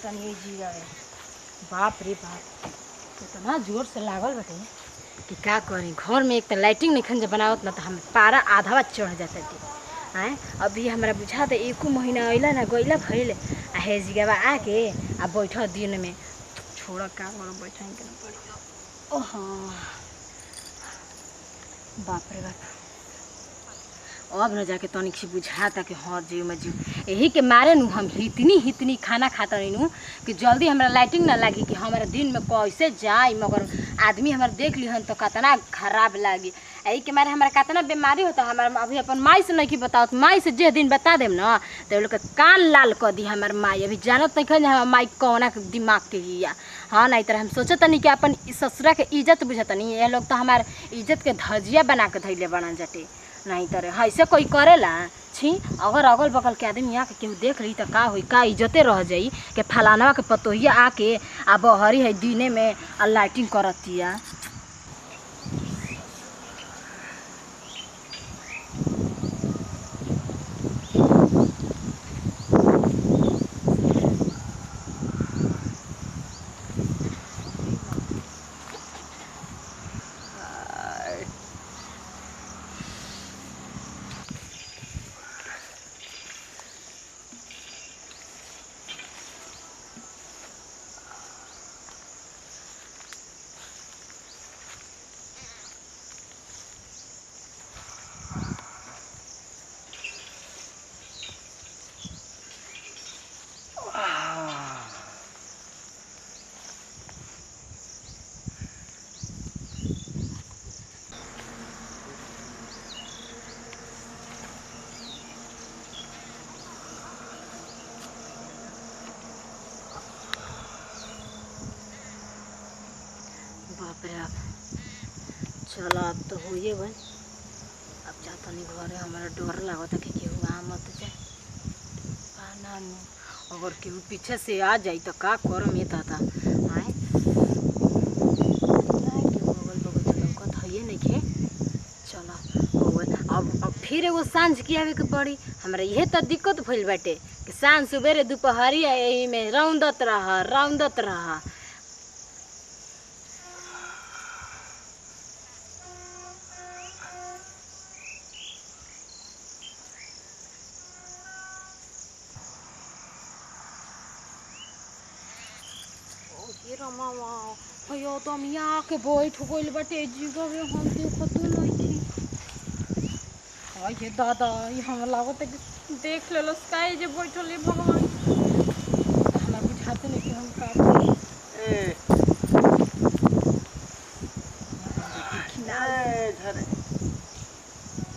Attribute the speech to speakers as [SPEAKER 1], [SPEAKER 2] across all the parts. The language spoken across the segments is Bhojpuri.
[SPEAKER 1] तनी जी रहे। बाप रे बाप, इतना जोर से लागल बटे कि का करी। घर में एक तो लाइटिंग नहीं खन बनावत ना, तो हम पारा आधावा चढ़ जाते हैं। अभी हमारा बुझा दे एको महीना अइला ना गइला भइल आ हे जिगावा आके आ बैठ दिन में छोड़ का बैठा के ना पड़ी। ओह बाप रे बाप, अब न जाके तनिक से बुझाता कि हाँ जीव में जीव। यही के मारे नु हम हितनी खाना खाता रही नु कि जल्दी हमारा लाइटिंग ना लगी कि हमारा दिन में कैसे जाए। मगर आदमी हमारा देख ली हन तो कितना खराब लगी। यही के मारे हमारा कितना बीमारी होता। हमारा अभी अपन माई से नहीं कि बताओ, माई से जे दिन बता देम ना तो लोग कान लाल कर दी। हमार माई अभी जानत नहीं खन हमार माई कौना के दिमाग के हिया। हाँ नहीं तरह हम सोचत नहीं कि अपन ससुरा के इज्जत बुझत नहीं। ये लोग तो हमार इज्जत के धजिया बना के धैले बना जटे। नहीं तरह ऐसे कोई करेला छी। अगर अगल बगल के आदमी यहाँ के केहू देख ली तो का हुई, का इज्जते रह जाई कि फलानवा के पतोहिया आके आ बहरी है दिने में आ लाइटिंग करतिया। बाप रे बाप, चलो अब तो होइए भाई। अब जाता नहीं घरे, हमारा डर लगता कि केहू आ मत जाए। ना अगर केहू पीछे से आ जाए तो का करम ये था आए केहू अगल बगल तो लौकत है नहीं खे। चलो अब फिर एगो सांझ के आवे के पड़ी। हमरा यह तो दिक्कत भइल बाटे कि सांझ सुबेरे दोपहरिया यही में रौंदत रहा। रमावा भैया तो हम यहाँ के बैठ गइल बाटे जिगवे हम देखतो नहीं थी। हाय ये दादा, ये हम लागत है कि देख ले लो स्काई जे बैठल है भगवान। हमरा बुझाते नहीं कि हम का करी।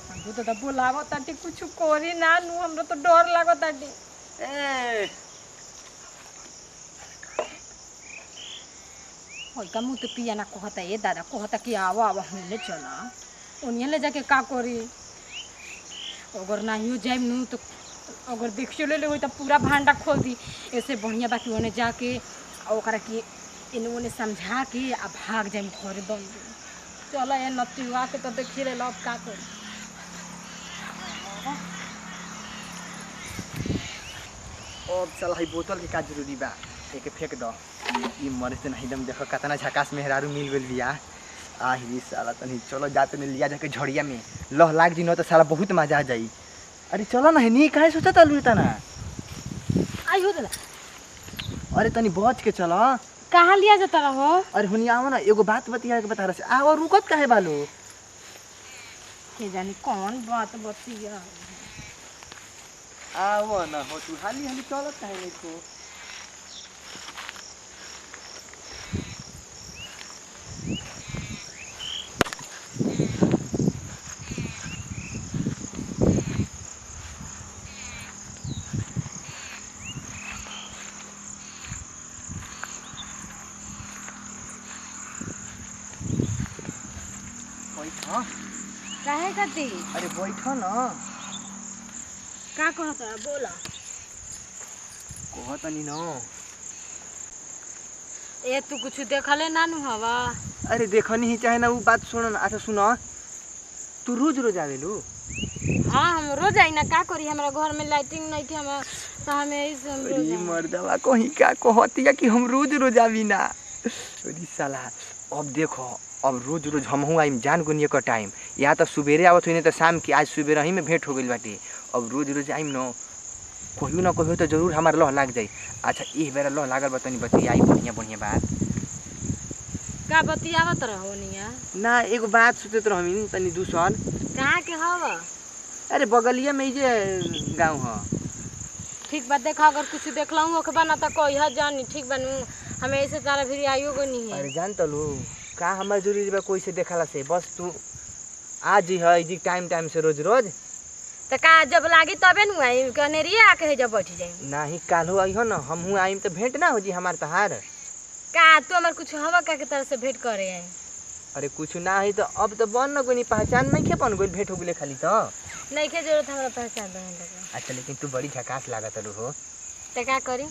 [SPEAKER 1] हमको तो बुलावो ताटे कुछ करी ना नु, हमरा तो डर लागत ताटे। का मुँह तो पिया ना कहता ये दादा कहता कि आवा आवा हमने चला उन्हें ले जाके का करी। अगर नहीं जाए नू तो अगर देख चले ले तो पूरा भांडा खोल दी। ऐसे बढ़िया बाकी उन्हें जाके ओकरा कि इन्होंने समझा के आ भाग जाए घर बन चला ये नतिवा के तो देखिए ले अब का करी।
[SPEAKER 2] अब चल है बोतल के का जरूरी बा, एक फेंक दो। ये मरे से नहीं दम देखो कितना झकास मेहरारू मिल गइल बिया। आही साला तनी चलो जाते ने लिया जाके झड़िया में लह लाग जी न तो साला बहुत मजा आ जाई। अरे चलो ना नी काहे सोचत अलू तना
[SPEAKER 1] आई हो दला।
[SPEAKER 2] अरे तनी बच के चलो।
[SPEAKER 1] कहाँ लिया जाता रहो?
[SPEAKER 2] अरे हुनी आओ ना एगो बात बतिया के बता रहा से आओ रुकत काहे बालो
[SPEAKER 1] के जानी कौन बात बतिया।
[SPEAKER 2] आओ ना हो तू हाली हाली चलत काहे नहीं को।
[SPEAKER 1] काहे करती?
[SPEAKER 2] अरे बैठो ना।
[SPEAKER 1] का कहता बोला।
[SPEAKER 2] कहतनी न
[SPEAKER 1] ए तू कुछ देखले नानू हवा?
[SPEAKER 2] अरे देखनी ही चाहे ना वो बात सुन। अच्छा सुनो, तू रोज रोज आवेलू?
[SPEAKER 1] हाँ हम रोज आई ना, का करी हमरा घर में लाइटिंग नहीं थी। हम तो हमें यही से हम रोज
[SPEAKER 2] अरे
[SPEAKER 1] आएं।
[SPEAKER 2] मर्दवा कहीं का कहतिया कि हम रोज रोज आवी ना। अरे साला अब देखो अब रोज रोज हमहू आइम जान गुनिया का टाइम या तो सुबेरे आवत हुई नहीं तो शाम की आज सुबेरे ही में भेंट हो गई बाटे। अब रोज रोज आइम न कहियो ना कहियो तो जरूर हमार लह लाग जाई। अच्छा एक बेरा लह लागल बतानी बच्ची आई बढ़िया बढ़िया बात
[SPEAKER 1] का बतियावत रहो निया
[SPEAKER 2] ना एगो बात सोचत रहमी तनी दूसर।
[SPEAKER 1] कहाँ के हव?
[SPEAKER 2] अरे बगलिया में जे गाँव ह।
[SPEAKER 1] ठीक बा देखा अगर कुछ देखलहूँ ओके बना तो कहिया जानी ठीक बनू हमें ऐसे तारा भी आइयो को नहीं है।
[SPEAKER 2] अरे जान तलू का हमार जरूरी बा कोई से देखला से बस तू आज ही है जी टाइम टाइम से रोज रोज
[SPEAKER 1] तो का जब लागी तबे नु आई कनेरिए आके है जब बैठ जाई
[SPEAKER 2] नाही काल्हो आई हो ना हमहू आइम तो भेंट ना हो जी हमार तहार।
[SPEAKER 1] का तू हमार कुछ हवा का के तरह से भेंट करे आई।
[SPEAKER 2] अरे कुछ ना है तो अब तो बन न कोई पहचान नहीं खे बन गई भेंट हो गई खाली तो
[SPEAKER 1] नहीं के जरूरत हमरा पहचान रहन लगा।
[SPEAKER 2] अच्छा लेकिन तू बड़ी झकास लागत हो।
[SPEAKER 1] तो का करी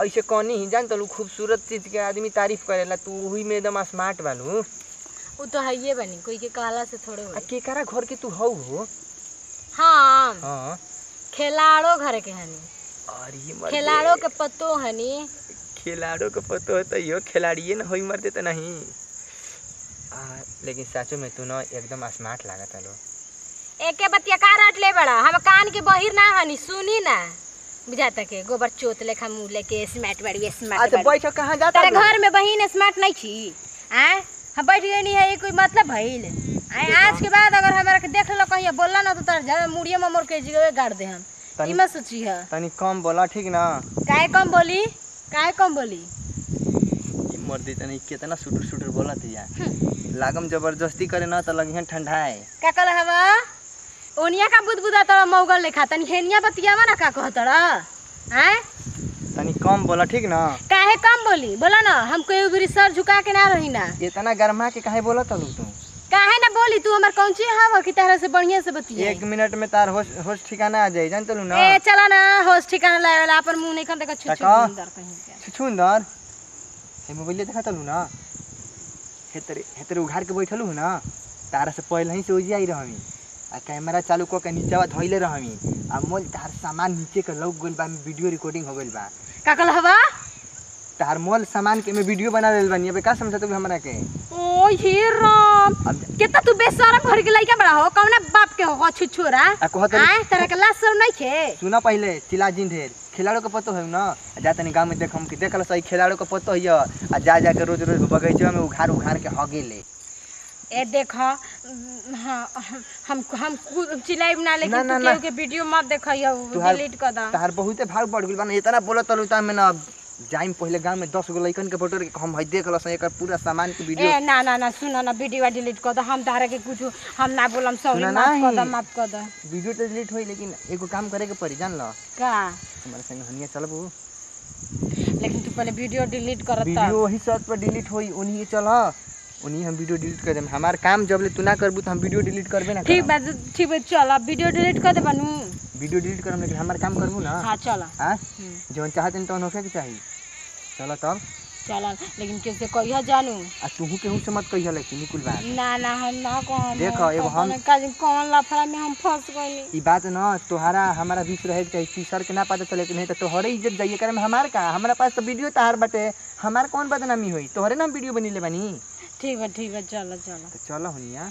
[SPEAKER 2] ऐसे कौनी ही जान तलू खूबसूरत चीज के आदमी तारीफ करेला तू वही में एकदम स्मार्ट बालू।
[SPEAKER 1] वो तो है ये बनी कोई के कहला से थोड़े हो।
[SPEAKER 2] केकरा घर के तू हौ हो?
[SPEAKER 1] हाँ
[SPEAKER 2] हाँ
[SPEAKER 1] खिलाड़ो घर के हनी
[SPEAKER 2] अरे
[SPEAKER 1] खिलाड़ो के पत्तो हनी
[SPEAKER 2] खिलाड़ो के पतो है तो यो खिलाड़िए ना होई मरते तो नहीं। लेकिन सचो में तू ना एकदम स्मार्ट लागत लो।
[SPEAKER 1] एके बतिया का रट ले बड़ा हम कान के बहिर ना हनी सुनी ना बुझाता के गोबर चोत लेखा मुंह लेके स्मार्ट बड़ी स्मार्ट
[SPEAKER 2] अच्छा बैठ कहां जाता
[SPEAKER 1] तेरे घर में बहिन स्मार्ट नहीं छी हैं हम बैठ गई नहीं है ये कोई मतलब भइल आए आज के बाद अगर हमरा के देख लो कहिया बोलला ना तो तार जा मुड़िए में मोर के जगह गाड़ दे हम ई मत सोची है
[SPEAKER 2] तनी कम बोला ठीक ना।
[SPEAKER 1] काहे कम बोली
[SPEAKER 2] ई मर्दी तनी कितना सुटर सुटर बोलत है लागम जबरदस्ती करे ना तो लगिहन ठंडाए
[SPEAKER 1] का कल हवा ओनिया का बुदबुदा तोरा मौगल लेखा तनी हेनिया बतियावा ना का कहतड़ा हैं
[SPEAKER 2] तनी कम बोला ठीक ना।
[SPEAKER 1] काहे कम बोली बोला ना हम कोई भी सर झुका के ना रही ना
[SPEAKER 2] इतना गरमा के काहे बोलत तलू तू?
[SPEAKER 1] काहे ना बोली तू हमर कौन चीज हवा की तरह से बढ़िया से बतिया
[SPEAKER 2] 1 मिनट में तार होश ठिकाना आ जाई जान तलू ना।
[SPEAKER 1] ए चला ना होश ठिकाना लावेला अपन मुंह नहीं खन देखा छुछुंदर कहीं के
[SPEAKER 2] छुछुंदर ए मोबाइल देखा तलू ना हेतरे उघार के बैठलू ना तारा से पहले ही से ओजी आई रहमी आ कैमरा चालू क के नीचेवा धइले रहमी आ मोल तार सामान नीचे के लग गइल बा वीडियो रिकॉर्डिंग हो गइल बा।
[SPEAKER 1] का कल हवा
[SPEAKER 2] तार मोल सामान के में वीडियो बना लेल बानी अबे का समझत तू हमरा के?
[SPEAKER 1] ओ हे राम कितना तू बेशरम भर के लइका बड़ा हो कौना बाप के हो छुछोरा आए तरह के लाश सब नहीं खे
[SPEAKER 2] सुना पहले चिला जिन ढेर खिलाड़ो के पतो है ना जा तनी गांव में देख हम के देखल सही खिलाड़ो के पतो है आ जा जा के रोज रोज बगीचा में उघार के हगेले।
[SPEAKER 1] ए देखो हाँ हम चिल्लाइब ना लेकिन
[SPEAKER 2] ना,
[SPEAKER 1] तू
[SPEAKER 2] ना,
[SPEAKER 1] केहू के वीडियो मत देखइयो डिलीट कर दा
[SPEAKER 2] तार बहुते भाग बढ़ गेल बा इतना बोलत तलू ता में ना जाइम पहले गांव में 10 गो लइकन के फोटो हम हई देख लस एकर पूरा सामान के वीडियो।
[SPEAKER 1] ए ना सुना ना वीडियो डिलीट कर दा हम तारे के कुछ हम ना बोलम सॉरी माफ कर दा
[SPEAKER 2] वीडियो तो डिलीट होई लेकिन एगो काम करे के पड़ी जान ल
[SPEAKER 1] का
[SPEAKER 2] हमारे संग हनिया चलबू
[SPEAKER 1] लेकिन तू पहले वीडियो डिलीट कर ता
[SPEAKER 2] वीडियो वही शर्त पर डिलीट होई ओनी चल उन्हीं हम वीडियो डिलीट कर देम हमार काम जब ले तू ना करबू तो हम वीडियो डिलीट करबे ना।
[SPEAKER 1] ठीक बा चल अब वीडियो डिलीट कर दे बनू
[SPEAKER 2] वीडियो डिलीट करम लेकिन हमार काम करबू ना।
[SPEAKER 1] हां चल
[SPEAKER 2] हां जोन चाहत न तो होखे के चाहिए चलो तब
[SPEAKER 1] चल लेकिन कैसे कहिया जानू
[SPEAKER 2] आ तूहू केहू से मत कहिया लेकिन निकुल बात
[SPEAKER 1] ना हम ना कहम
[SPEAKER 2] देखो एगो हम
[SPEAKER 1] कौन लफड़ा में हम फंस गइली
[SPEAKER 2] ई बात ना तोहारा हमारा बीच रहे के चाहिए तीसर के ना पता चले कि नहीं तो तोहरे इज्जत जाइए करे में हमार का हमारा पास तो वीडियो तहार बाटे हमार कौन बदनामी होई तोहरे ना वीडियो बनी ले बानी।
[SPEAKER 1] ठीक है चलो
[SPEAKER 2] तो चलो हनिया